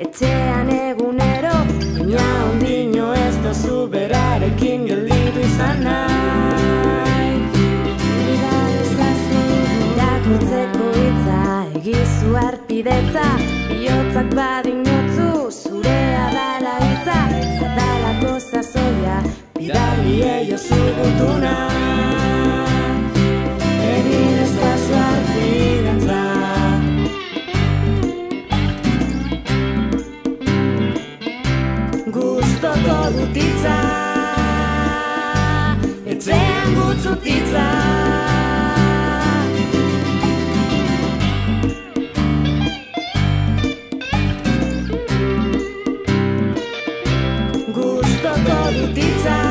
Etxean egunero, baina ondino ez dozu berarekin gelditu izan nahi. Bidal ezazu irakurtzeko hitza, egizu harpidetza, bihotzak badinotzu, zurea dala hitza, zadalako zazoia, bidali eiozu gutuna. Egin ezazu harpidetza. Gustoko dutitza, etxean gutzutitza. Gustoko dutitza.